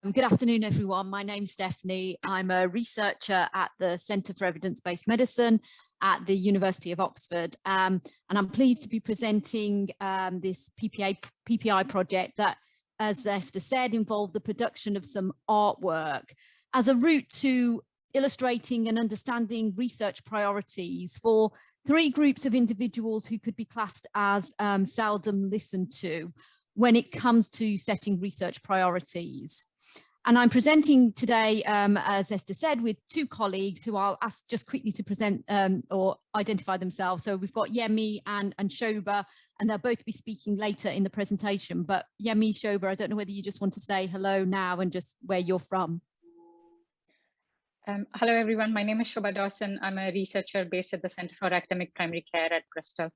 Good afternoon, everyone. My name's Stephanie. I'm a researcher at the Centre for Evidence-Based Medicine at the University of Oxford. And I'm pleased to be presenting this PPI project that, as Esther said, involved the production of some artwork as a route to illustrating and understanding research priorities for three groups of individuals who could be classed as seldom listened to when it comes to setting research priorities. And I'm presenting today, as Esther said, with two colleagues who I'll ask just quickly to present or identify themselves. So we've got Yemi and Shoba, and they'll both be speaking later in the presentation. But Yemi, Shoba, I don't know whether you just want to say hello now and just where you're from. Hello, everyone. My name is Shoba Dawson. I'm a researcher based at the Centre for Academic Primary Care at Bristol.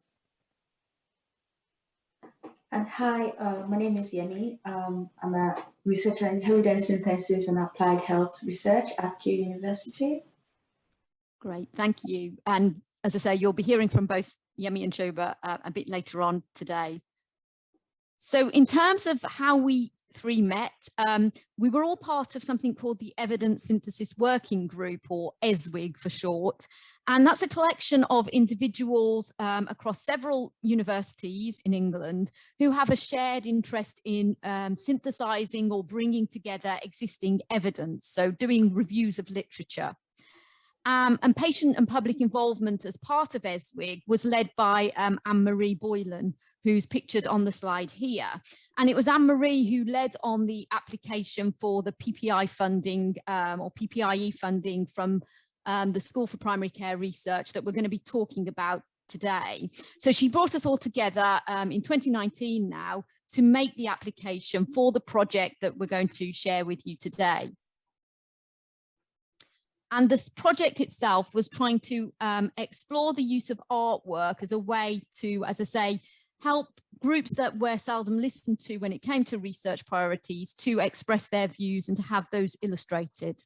And hi, my name is Yemi. I'm a researcher in health synthesis and applied health research at Kew University. Great, thank you. And as I say, you'll be hearing from both Yemi and Shoba a bit later on today. So in terms of how we three met, we were all part of something called the Evidence Synthesis Working Group, or ESWIG for short. And that's a collection of individuals across several universities in England who have a shared interest in synthesizing or bringing together existing evidence, so doing reviews of literature. And patient and public involvement as part of ESWIG was led by Anne-Marie Boylan, who's pictured on the slide here. And it was Anne-Marie who led on the application for the PPI funding or PPIE funding from the School for Primary Care Research that we're going to be talking about today. So she brought us all together in 2019 now to make the application for the project that we're going to share with you today. And this project itself was trying to explore the use of artwork as a way to, as I say, help groups that were seldom listened to when it came to research priorities to express their views and to have those illustrated.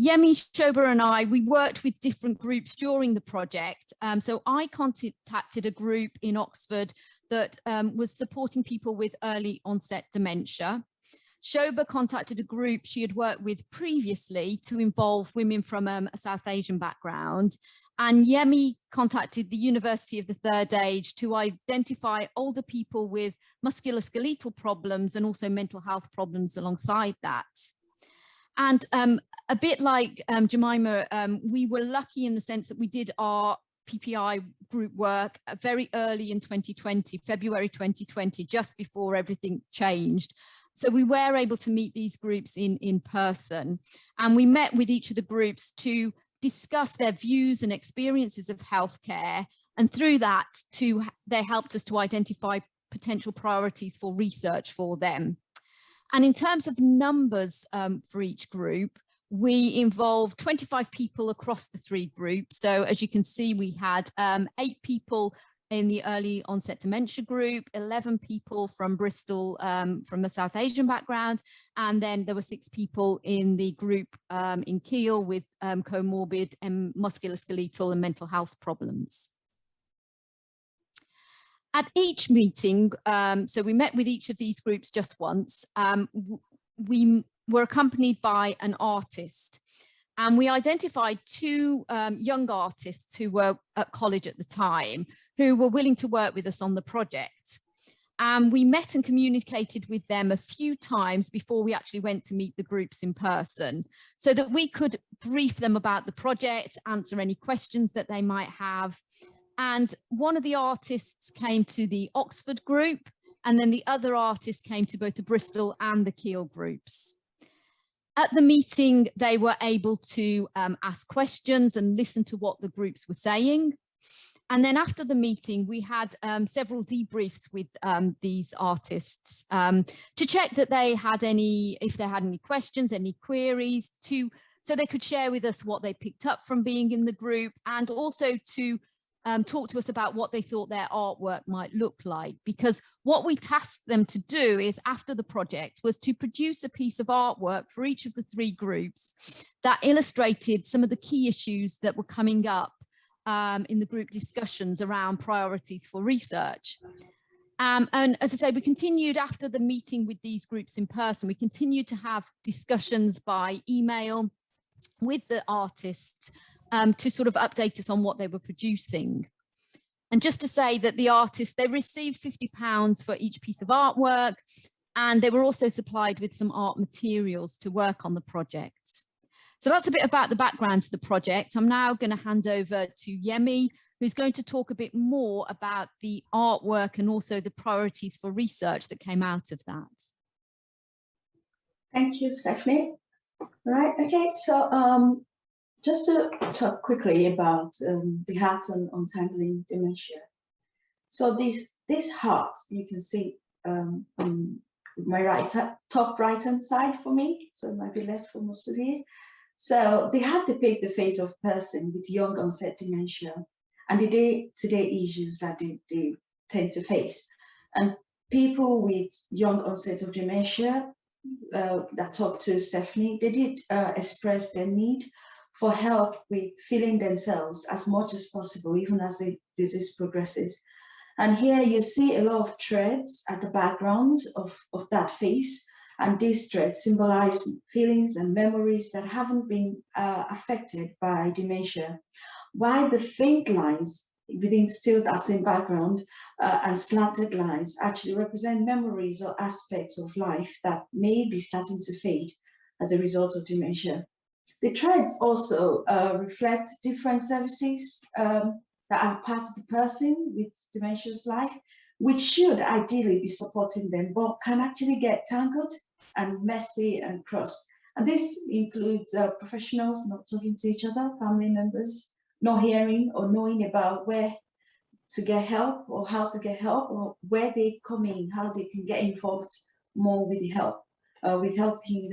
Yemi, Shoba and I, we worked with different groups during the project. So I contacted a group in Oxford that was supporting people with early onset dementia. Shoba contacted a group she had worked with previously to involve women from a South Asian background. And Yemi contacted the University of the Third Age to identify older people with musculoskeletal problems and also mental health problems alongside that. And a bit like Jemima, we were lucky in the sense that we did our PPI group work very early in 2020, February 2020, just before everything changed. So we were able to meet these groups in person, and we met with each of the groups to discuss their views and experiences of healthcare. And through that, they helped us to identify potential priorities for research for them. And in terms of numbers for each group, we involved 25 people across the three groups. So as you can see, we had 8 people in the early onset dementia group, 11 people from Bristol from the South Asian background, and then there were 6 people in the group in Keele with comorbid and musculoskeletal and mental health problems. At each meeting, so we met with each of these groups just once, we were accompanied by an artist. And we identified 2 young artists who were at college at the time who were willing to work with us on the project. And we met and communicated with them a few times before we actually went to meet the groups in person, so that we could brief them about the project, answer any questions that they might have. And one of the artists came to the Oxford group, and then the other artist came to both the Bristol and the Keele groups. At the meeting, they were able to ask questions and listen to what the groups were saying. And then after the meeting, we had several debriefs with these artists to check that they had if they had any questions, any queries, so they could share with us what they picked up from being in the group, and also to talk to us about what they thought their artwork might look like. Because what we tasked them to do is, after the project, was to produce a piece of artwork for each of the 3 groups that illustrated some of the key issues that were coming up in the group discussions around priorities for research. And as I say, we continued after the meeting with these groups in person. We continued to have discussions by email with the artists to sort of update us on what they were producing. And just to say that the artists, they received £50 for each piece of artwork, and they were also supplied with some art materials to work on the project. So that's a bit about the background to the project. I'm now going to hand over to Yemi, who's going to talk a bit more about the artwork and also the priorities for research that came out of that. Thank you, Stephanie. All right, okay, so just to talk quickly about the heart on untangling dementia. So this heart, you can see on my top right-hand side for me, so it might be left for most of you. So the heart depicts the face of a person with young onset dementia and the day-to-day issues that they tend to face. And people with young onset of dementia that talked to Stephanie, they did express their need for help with feeling themselves as much as possible, even as the disease progresses. And here you see a lot of threads at the background of that face. And these threads symbolize feelings and memories that haven't been affected by dementia. While the faint lines within still that same background and slanted lines actually represent memories or aspects of life that may be starting to fade as a result of dementia. The threads also reflect different services that are part of the person with dementia's life, which should ideally be supporting them, but can actually get tangled and messy and crossed. And this includes professionals not talking to each other, family members not hearing or knowing about where to get help or how to get help, or where they come in, how they can get involved more with the help, with helping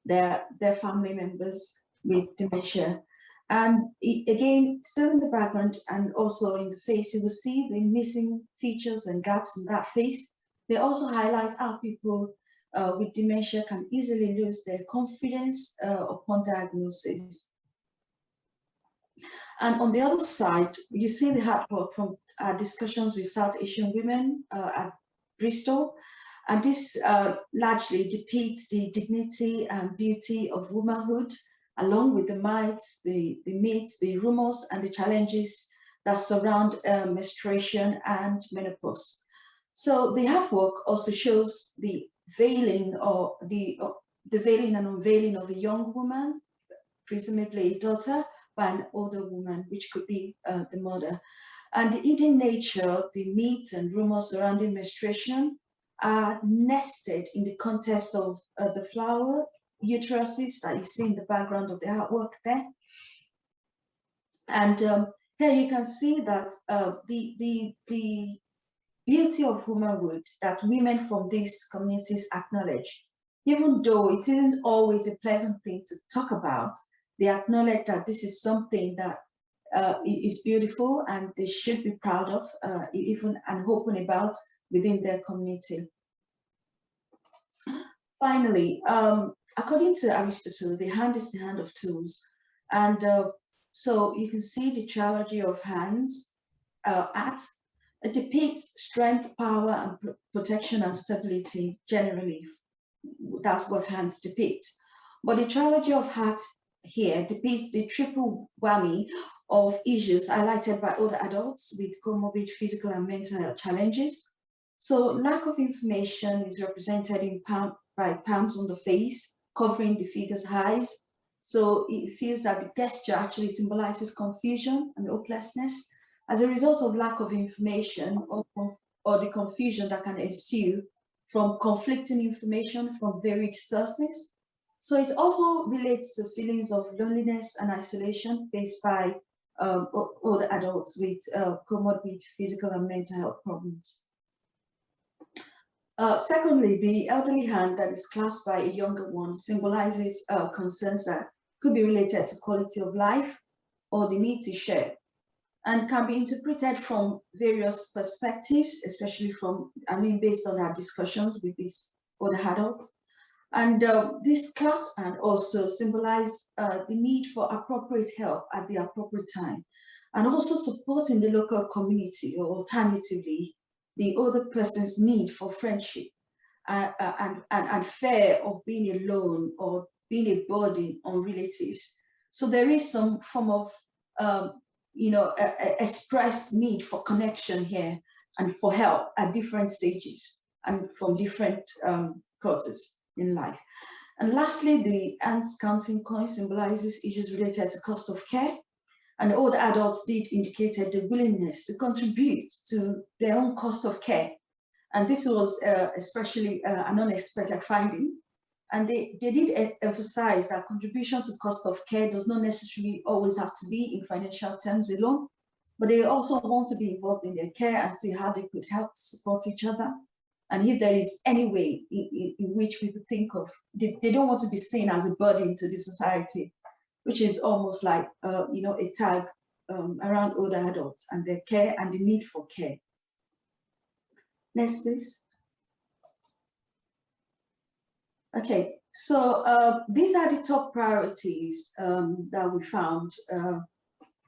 their family members with dementia. And again, still in the background and also in the face, you will see the missing features and gaps in that face. They also highlight how people with dementia can easily lose their confidence upon diagnosis. And on the other side, you see the artwork from discussions with South Asian women at Bristol. And this largely depicts the dignity and beauty of womanhood, along with the myths, the myths, the rumors, and the challenges that surround menstruation and menopause. So the artwork also shows the veiling or the veiling and unveiling of a young woman, presumably a daughter, by an older woman, which could be the mother. And the hidden nature, the myths and rumors surrounding menstruation are nested in the context of the flower uteruses that you see in the background of the artwork there. And here you can see that the beauty of womanhood that women from these communities acknowledge, even though it isn't always a pleasant thing to talk about. They acknowledge that this is something that is beautiful and they should be proud of, even and open about within their community. Finally, according to Aristotle, the hand is the hand of tools. And so you can see the trilogy of hands art. It depicts strength, power, and protection and stability generally. That's what hands depict. But the trilogy of heart here depicts the triple whammy of issues highlighted by older adults with comorbid physical and mental health challenges. So lack of information is represented in by palms on the face, covering the figure's eyes. So it feels that the gesture actually symbolizes confusion and hopelessness as a result of lack of information or the confusion that can ensue from conflicting information from varied sources. So it also relates to feelings of loneliness and isolation faced by older adults with comorbid physical and mental health problems. Secondly, the elderly hand that is clasped by a younger one symbolizes concerns that could be related to quality of life or the need to share, and can be interpreted from various perspectives, especially from, based on our discussions with this older adult. And this clasp hand also symbolizes the need for appropriate help at the appropriate time, and also supporting the local community, or alternatively, the other person's need for friendship and fear of being alone or being a burden on relatives. So there is some form of expressed need for connection here and for help at different stages and from different quarters in life. And lastly, the ants counting coin symbolizes issues related to cost of care. And older adults did indicated the willingness to contribute to their own cost of care. And this was especially an unexpected finding. And they did emphasize that contribution to cost of care does not necessarily always have to be in financial terms alone, but they also want to be involved in their care and see how they could help support each other. And if there is any way in which we could think of, they don't want to be seen as a burden to the society, which is almost like, a tag around older adults and their care and the need for care. Next, please. Okay, so these are the top priorities that we found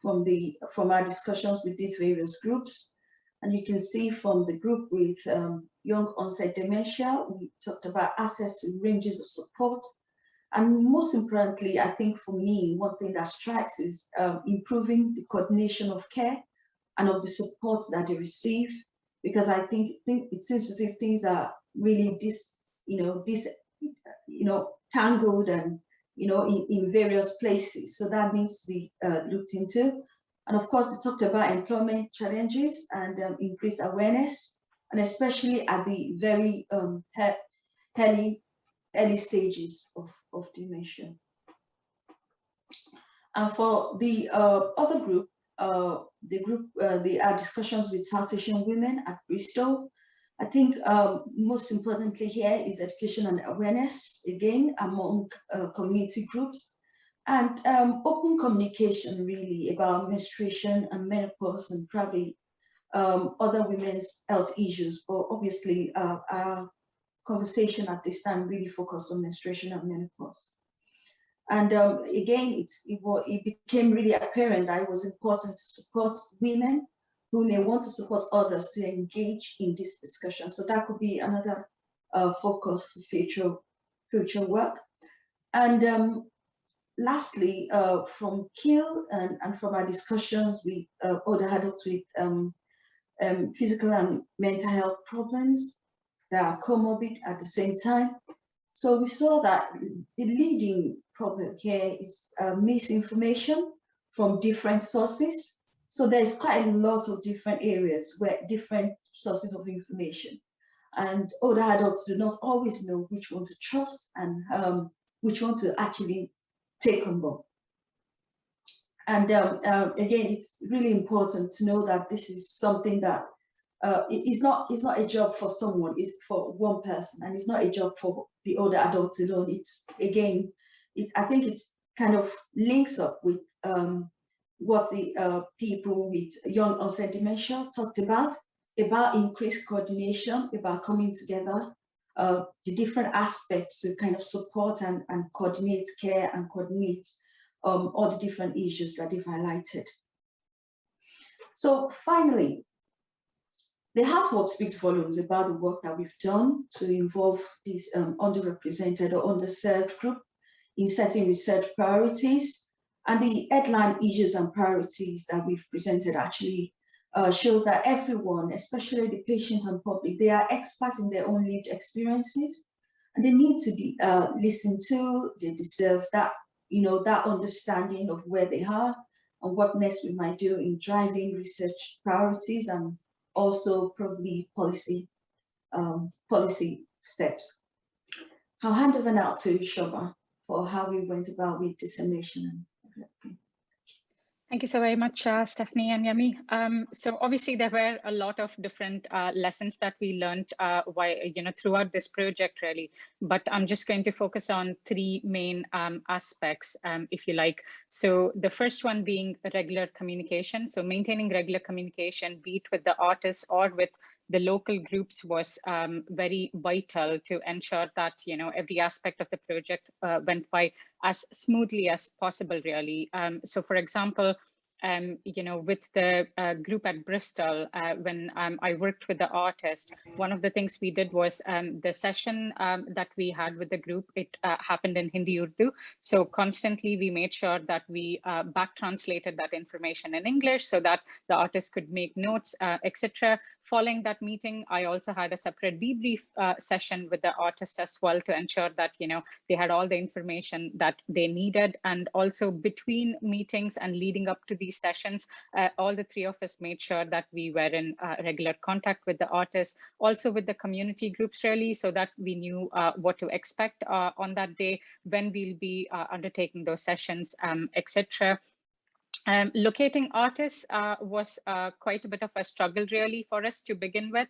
from our discussions with these various groups. And you can see from the group with young onset dementia, we talked about access to ranges of support. And most importantly, I think for me, one thing that strikes is improving the coordination of care and of the support that they receive, because I think it seems as if things are really tangled and in various places. So that needs to be looked into. And of course, they talked about employment challenges and increased awareness, and especially at the very early stages of dementia. And for the other group, our discussions with South Asian women at Bristol, I think most importantly here is education and awareness, again, among community groups, and open communication really about menstruation and menopause and probably other women's health issues. But obviously our conversation at this time really focused on menstruation and menopause. And again, it became really apparent that it was important to support women who may want to support others to engage in this discussion. So that could be another focus for future work. And lastly, from KIL and from our discussions with older adults with physical and mental health problems that are comorbid at the same time. So we saw that the leading problem here is misinformation from different sources. So there's quite a lot of different areas where different sources of information, and older adults do not always know which one to trust and which one to actually take on board. And again, it's really important to know that this is something that it's not a job for someone, it's for one person, and it's not a job for the older adults alone. It's again, I think it kind of links up with what the people with young onset dementia talked about increased coordination, about coming together, the different aspects to kind of support and coordinate care and coordinate all the different issues that they've highlighted. So finally, the artwork speaks volumes about the work that we've done to involve this underrepresented or underserved group in setting research priorities. And the headline issues and priorities that we've presented actually shows that everyone, especially the patient and public, they are experts in their own lived experiences, and they need to be listened to. They deserve that, that understanding of where they are and what next we might do in driving research priorities and also probably policy steps. I'll hand over now to Shoba for how we went about with dissemination. Thank you so very much, Stephanie and Yemi. So obviously there were a lot of different lessons that we learned throughout this project really, but I'm just going to focus on three main aspects, if you like. So the first one being regular communication. So maintaining regular communication, be it with the artists or with the local groups, was very vital to ensure that every aspect of the project went by as smoothly as possible really. So for example, you know, with the group at Bristol, when I worked with the artist, one of the things we did was the session that we had with the group, it happened in Hindi Urdu. So constantly we made sure that we back translated that information in English so that the artist could make notes, etc. Following that meeting, I also had a separate debrief session with the artist as well to ensure that, you know, they had all the information that they needed. And also between meetings and leading up to these sessions, all the three of us made sure that we were in regular contact with the artists, also with the community groups really, so that we knew what to expect on that day, when we'll be undertaking those sessions, etc. Locating artists was quite a bit of a struggle really for us to begin with.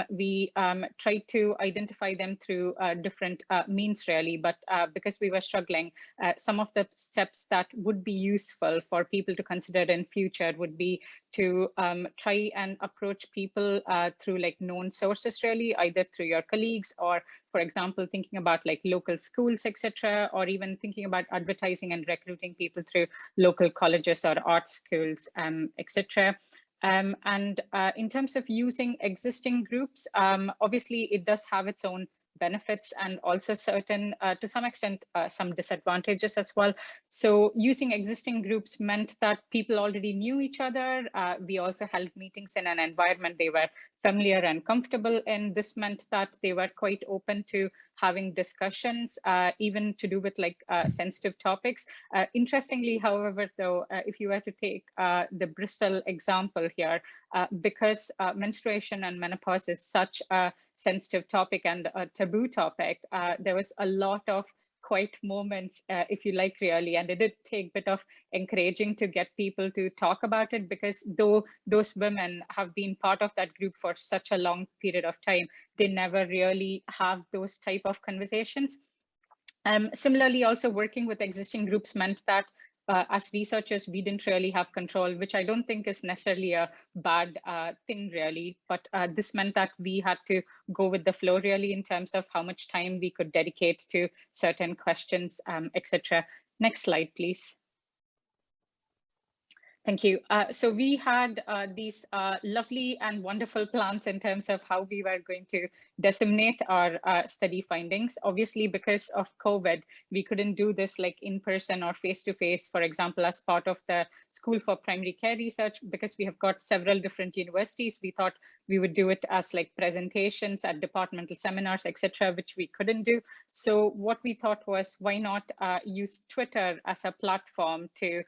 We tried to identify them through different means really, but because we were struggling, some of the steps that would be useful for people to consider in future would be to try and approach people through like known sources really, either through your colleagues or, for example, thinking about like local schools, etc., or even thinking about advertising and recruiting people through local colleges or art schools, etc. And in terms of using existing groups, obviously it does have its own benefits and also certain, to some extent, some disadvantages as well. So using existing groups meant that people already knew each other. We also held meetings in an environment they were familiar and comfortable in. This meant that they were quite open to having discussions, even to do with like sensitive topics. Interestingly, however, though, if you were to take the Bristol example here, because menstruation and menopause is such a sensitive topic and a taboo topic, there was a lot of quiet moments, if you like, really, and it did take a bit of encouraging to get people to talk about it, because though those women have been part of that group for such a long period of time, they never really have those type of conversations. Similarly, also working with existing groups meant that as researchers, we didn't really have control, which I don't think is necessarily a bad thing really, but this meant that we had to go with the flow really in terms of how much time we could dedicate to certain questions, etc. Next slide, please. Thank you. So we had these lovely and wonderful plans in terms of how we were going to disseminate our study findings. Obviously, because of COVID, we couldn't do this like in person or face-to-face, for example, as part of the School for Primary Care Research, because we have got several different universities. We thought we would do it as like presentations at departmental seminars, etc., which we couldn't do. So what we thought was, why not use Twitter as a platform to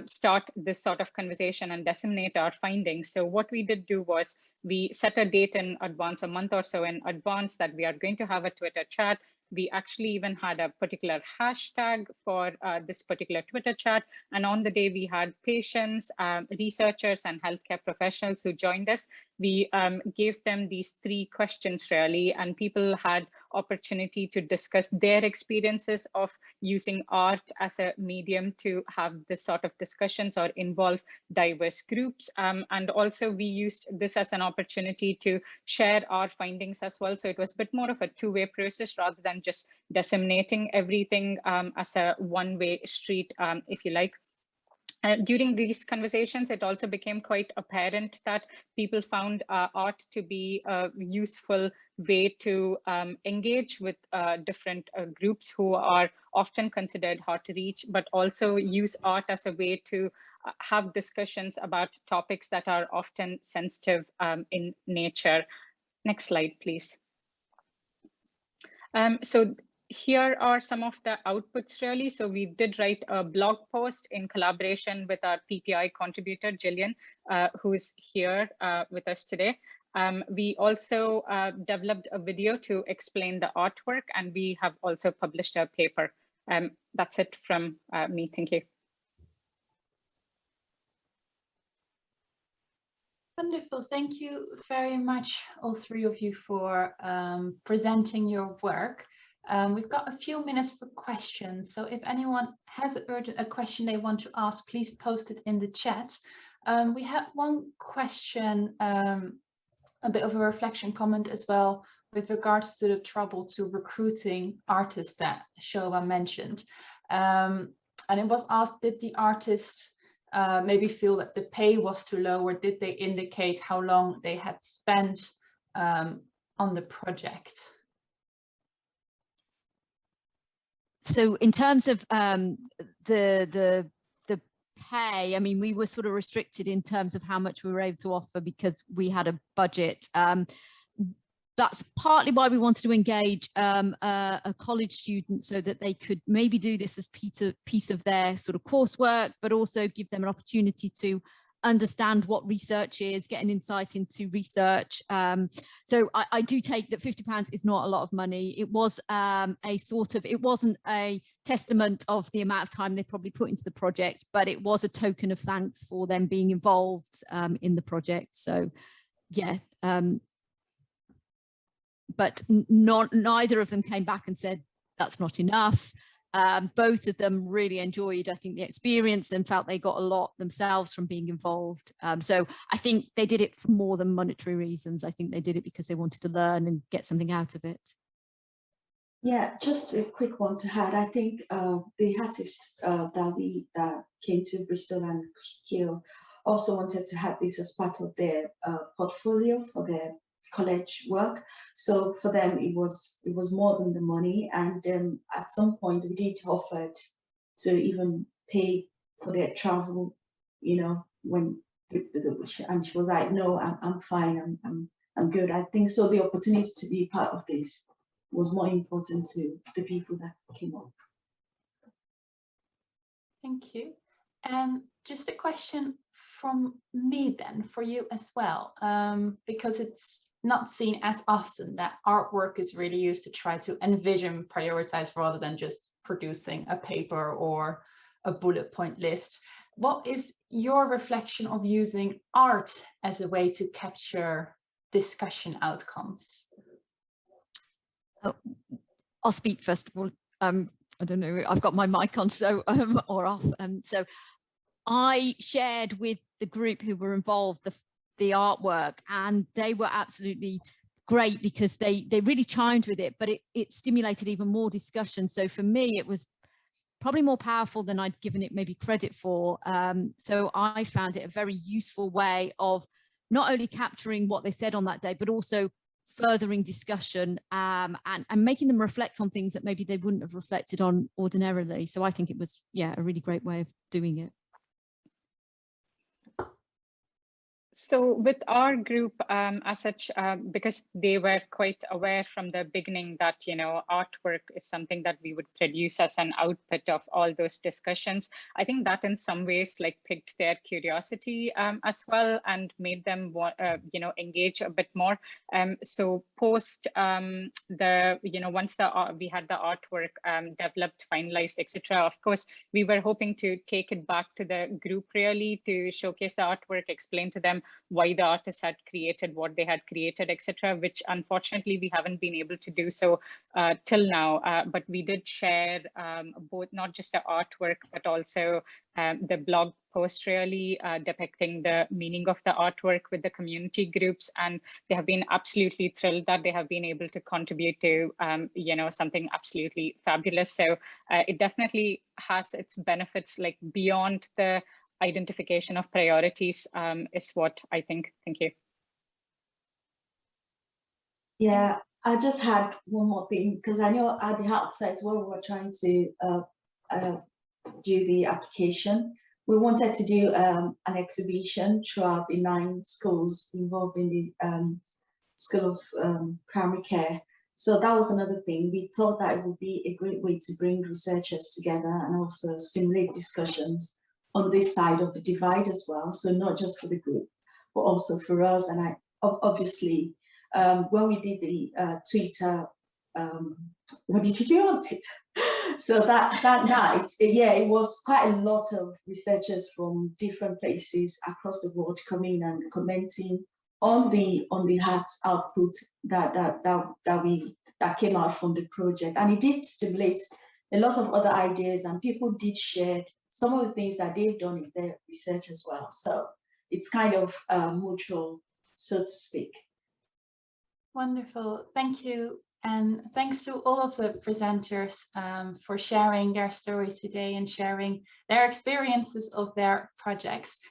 start this sort of conversation and disseminate our findings. So what we did do was we set a date in advance, a month or so in advance, that we are going to have a Twitter chat. We actually even had a particular hashtag for this particular Twitter chat. And on the day, we had patients, researchers, and healthcare professionals who joined us. We gave them these 3 questions really, and people had opportunity to discuss their experiences of using art as a medium to have this sort of discussions or involve diverse groups. And also we used this as an opportunity to share our findings as well. So it was a bit more of a two-way process rather than just disseminating everything as a one-way street, if you like. During these conversations, it also became quite apparent that people found art to be a useful way to engage with different groups who are often considered hard to reach, but also use art as a way to have discussions about topics that are often sensitive in nature. Next slide, please. So here are some of the outputs really. So we did write a blog post in collaboration with our PPI contributor, Jillian, who is here with us today. We also developed a video to explain the artwork, and we have also published a paper. That's it from me. Thank you. Wonderful. Thank you very much, all 3 of you, for presenting your work. We've got a few minutes for questions. So if anyone has a question they want to ask, please post it in the chat. We had one question, a bit of a reflection comment as well, with regards to the trouble to recruiting artists that Shoba mentioned. And it was asked, did the artist maybe feel that the pay was too low, or did they indicate how long they had spent on the project? So in terms of the pay, I mean, we were sort of restricted in terms of how much we were able to offer because we had a budget. That's partly why we wanted to engage a college student so that they could maybe do this as piece of their sort of coursework, but also give them an opportunity to understand what research is, get an insight into research. So I do take that £50 is not a lot of money. It was it wasn't a testament of the amount of time they probably put into the project, but it was a token of thanks for them being involved in the project. So yeah, but neither of them came back and said that's not enough. Both of them really enjoyed, I think, the experience and felt they got a lot themselves from being involved. So I think they did it for more than monetary reasons. I think they did it because they wanted to learn and get something out of it. Yeah, just a quick one to add. I think the artist that came to Bristol and Kiel also wanted to have this as part of their portfolio for their college work. So for them, it was more than the money. And at some point, we did offer to even pay for their travel. You know, when and she was like, "No, I'm fine. I'm good." I think so. The opportunity to be part of this was more important to the people that came up. Thank you. And just a question from me then for you as well, because it's not seen as often that artwork is really used to try to envision, prioritize, rather than just producing a paper or a bullet point list. What is your reflection of using art as a way to capture discussion outcomes? I'll speak first of all. I don't know, I've got my mic on, so or off. So I shared with the group who were involved the artwork, and they were absolutely great because they really chimed with it, but it stimulated even more discussion. So for me, it was probably more powerful than I'd given it maybe credit for. So I found it a very useful way of not only capturing what they said on that day, but also furthering discussion and making them reflect on things that maybe they wouldn't have reflected on ordinarily. So I think it was, yeah, a really great way of doing it. So with our group as such, because they were quite aware from the beginning that, you know, artwork is something that we would produce as an output of all those discussions, I think that in some ways like piqued their curiosity as well and made them you know, engage a bit more. So post the, you know, once we had the artwork developed, finalized, etc., of course, we were hoping to take it back to the group really to showcase the artwork, explain to them why the artist had created what they had created, etc., which unfortunately we haven't been able to do so till now. But we did share both, not just the artwork, but also the blog post really depicting the meaning of the artwork with the community groups, and they have been absolutely thrilled that they have been able to contribute to you know, something absolutely fabulous. So it definitely has its benefits, like beyond the identification of priorities, is what I think. Thank you. Yeah, I just had one more thing, because I know at the outset when we were trying to do the application, we wanted to do an exhibition throughout the 9 schools involved in the School of Primary Care. So that was another thing. We thought that it would be a great way to bring researchers together and also stimulate discussions on this side of the divide as well. So not just for the group, but also for us. And I obviously, when we did the Twitter, what did you do on Twitter? So that night, yeah, it was quite a lot of researchers from different places across the world coming and commenting on the art output that came out from the project. And it did stimulate a lot of other ideas, and people did share some of the things that they've done in their research as well. So it's kind of mutual, so to speak. Wonderful. Thank you And thanks to all of the presenters for sharing their stories today and sharing their experiences of their projects.